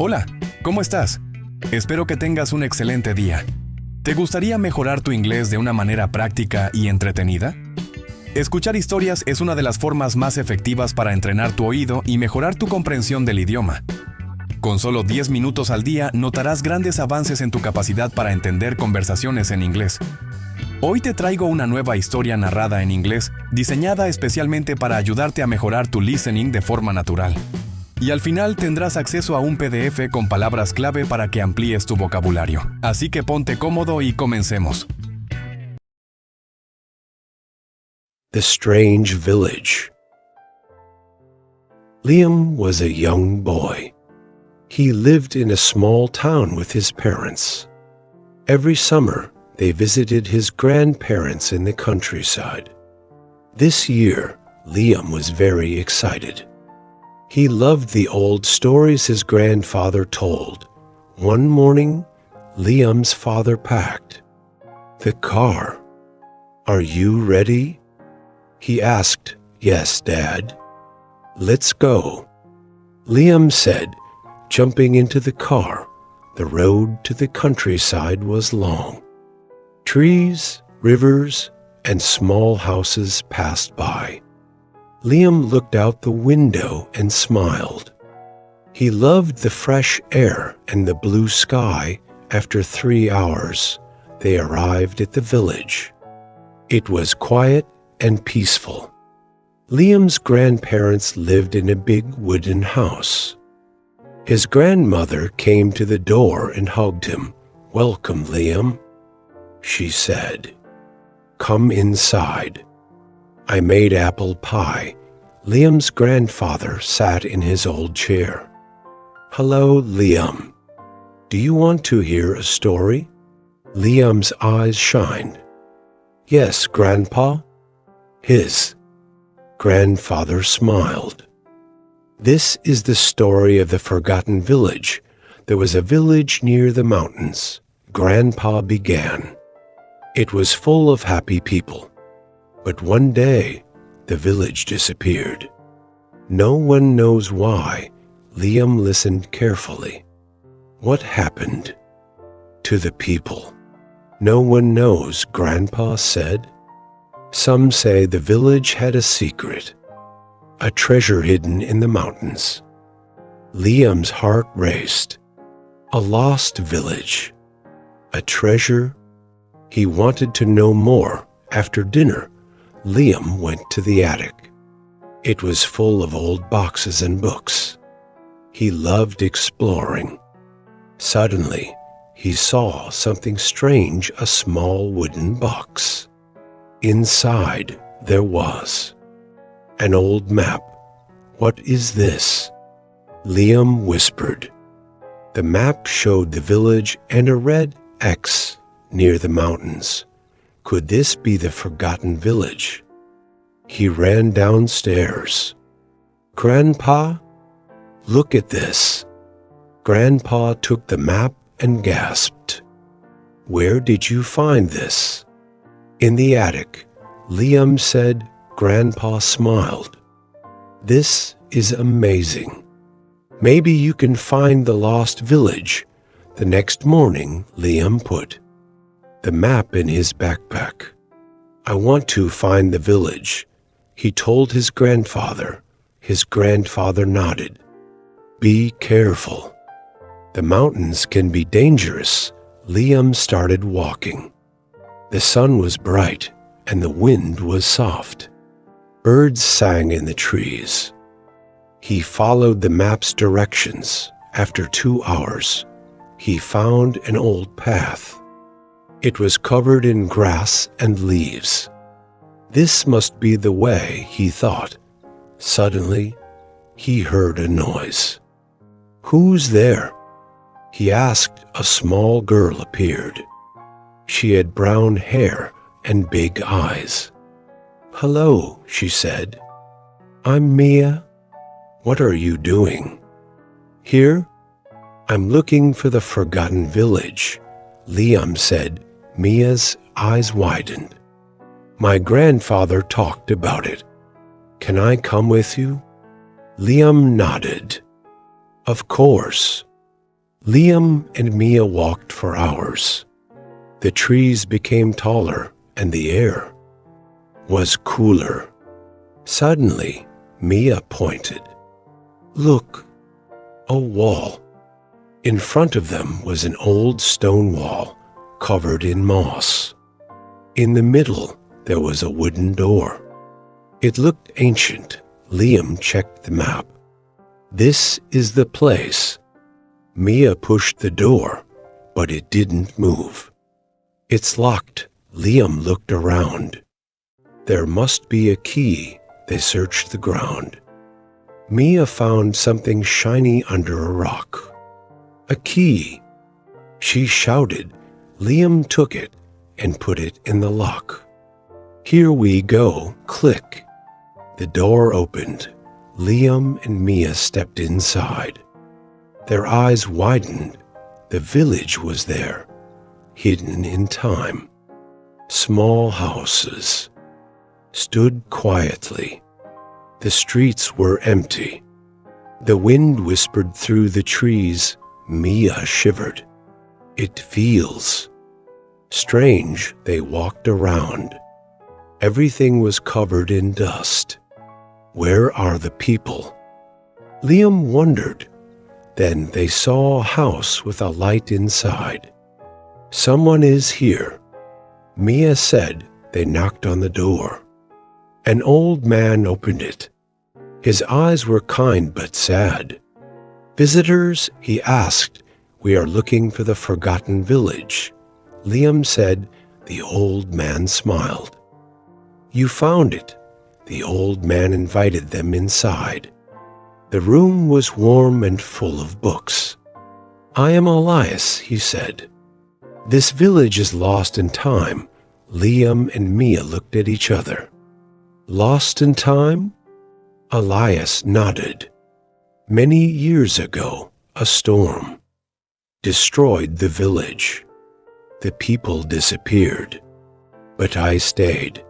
Hola, ¿cómo estás? Espero que tengas un excelente día. ¿Te gustaría mejorar tu inglés de una manera práctica y entretenida? Escuchar historias es una de las formas más efectivas para entrenar tu oído y mejorar tu comprensión del idioma. Con solo 10 minutos al día notarás grandes avances en tu capacidad para entender conversaciones en inglés. Hoy te traigo una nueva historia narrada en inglés, diseñada especialmente para ayudarte a mejorar tu listening de forma natural. Y al final tendrás acceso a un PDF con palabras clave para que amplíes tu vocabulario. Así que ponte cómodo y comencemos. The Strange Village. Liam was a young boy. He lived in a small town with his parents. Every summer, they visited his grandparents in the countryside. This year, Liam was very excited. He loved the old stories his grandfather told. One morning, Liam's father packed the car. "Are you ready?" he asked. "Yes, Dad." "Let's go," Liam said, jumping into the car. The road to the countryside was long. Trees, rivers, and small houses passed by. Liam looked out the window and smiled. He loved the fresh air and the blue sky. After 3 hours, they arrived at the village. It was quiet and peaceful. Liam's grandparents lived in a big wooden house. His grandmother came to the door and hugged him. "Welcome, Liam," she said. "Come inside. I made apple pie." Liam's grandfather sat in his old chair. "Hello, Liam. Do you want to hear a story?" Liam's eyes shined. "Yes, Grandpa." His grandfather smiled. "This is the story of the forgotten village. There was a village near the mountains," Grandpa began. "It was full of happy people. But one day, the village disappeared. No one knows why." Liam listened carefully. "What happened to the people?" "No one knows," Grandpa said. "Some say the village had a secret, a treasure hidden in the mountains." Liam's heart raced. A lost village, a treasure. He wanted to know more. After dinner, Liam went to the attic. It was full of old boxes and books. He loved exploring. Suddenly, he saw something strange, a small wooden box. Inside, there was an old map. "What is this?" Liam whispered. The map showed the village and a red X near the mountains. Could this be the forgotten village? He ran downstairs. "Grandpa, look at this." Grandpa took the map and gasped. "Where did you find this?" "In the attic," Liam said. Grandpa smiled. "This is amazing. Maybe you can find the lost village." The next morning, Liam put the map in his backpack. "I want to find the village," he told his grandfather. His grandfather nodded. "Be careful. The mountains can be dangerous." Liam started walking. The sun was bright and the wind was soft. Birds sang in the trees. He followed the map's directions. After 2 hours, he found an old path. It was covered in grass and leaves. This must be the way, he thought. Suddenly, he heard a noise. "Who's there?" he asked. A small girl appeared. She had brown hair and big eyes. "Hello," she said. "I'm Mia. What are you doing here?" "I'm looking for the forgotten village," Liam said. Mia's eyes widened. "My grandfather talked about it. Can I come with you?" Liam nodded. "Of course." Liam and Mia walked for hours. The trees became taller and the air was cooler. Suddenly, Mia pointed. Look, a wall. In front of them was an old stone wall covered in moss. In the middle, there was a wooden door. It looked ancient. Liam checked the map. This is the place. Mia pushed the door, but it didn't move. It's locked. Liam looked around. There must be a key. They searched the ground. Mia found something shiny under a rock. A key. She shouted. Liam took it and put it in the lock. Here we go. Click. The door opened. Liam and Mia stepped inside. Their eyes widened. The village was there, hidden in time. Small houses stood quietly. The streets were empty. The wind whispered through the trees. Mia shivered. It feels strange. They walked around. Everything was covered in dust. Where are the people? Liam wondered. Then they saw a house with a light inside. Someone is here. Mia said. They knocked on the door. An old man opened it. His eyes were kind but sad. Visitors, he asked. We are looking for the forgotten village. Liam said. The old man smiled. You found it. The old man invited them inside. The room was warm and full of books. I am Elias, he said. This village is lost in time. Liam and Mia looked at each other. Lost in time? Elias nodded. Many years ago, a storm destroyed the village. The people disappeared, but I stayed.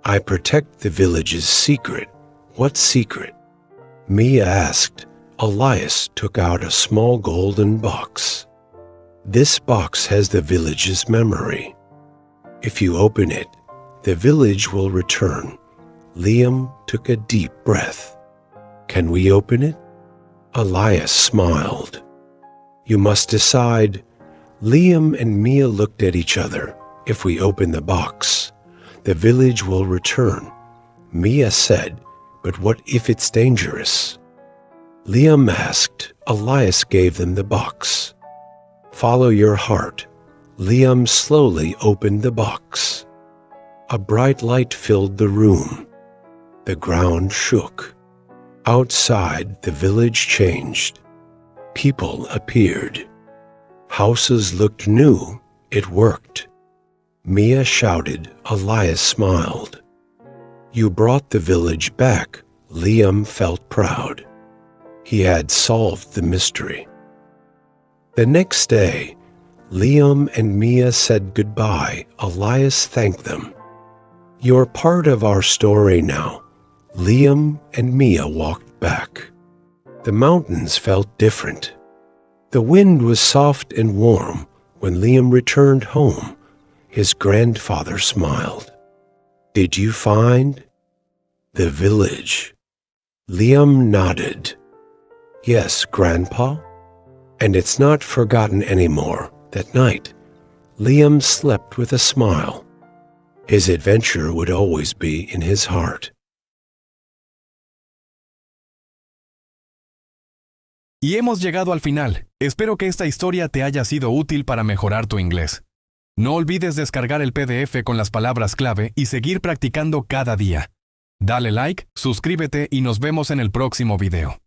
I protect the village's secret. What secret? Mia asked. Elias took out a small golden box. This box has the village's memory. If you open it, the village will return. Liam took a deep breath. Can we open it? Elias smiled. You must decide. Liam and Mia looked at each other. If we open the box, the village will return. Mia said, but what if it's dangerous? Liam asked. Elias gave them the box. Follow your heart. Liam slowly opened the box. A bright light filled the room. The ground shook. Outside, the village changed. People appeared. Houses looked new. It worked. Mia shouted. Elias smiled. You brought the village back. Liam felt proud. He had solved the mystery. The next day, Liam and Mia said goodbye. Elias thanked them. You're part of our story now. Liam and Mia walked back. The mountains felt different. The wind was soft and warm. When Liam returned home, his grandfather smiled. Did you find the village? Liam nodded. Yes, Grandpa. And it's not forgotten anymore. That night, Liam slept with a smile. His adventure would always be in his heart. Y hemos llegado al final. Espero que esta historia te haya sido útil para mejorar tu inglés. No olvides descargar el PDF con las palabras clave y seguir practicando cada día. Dale like, suscríbete y nos vemos en el próximo video.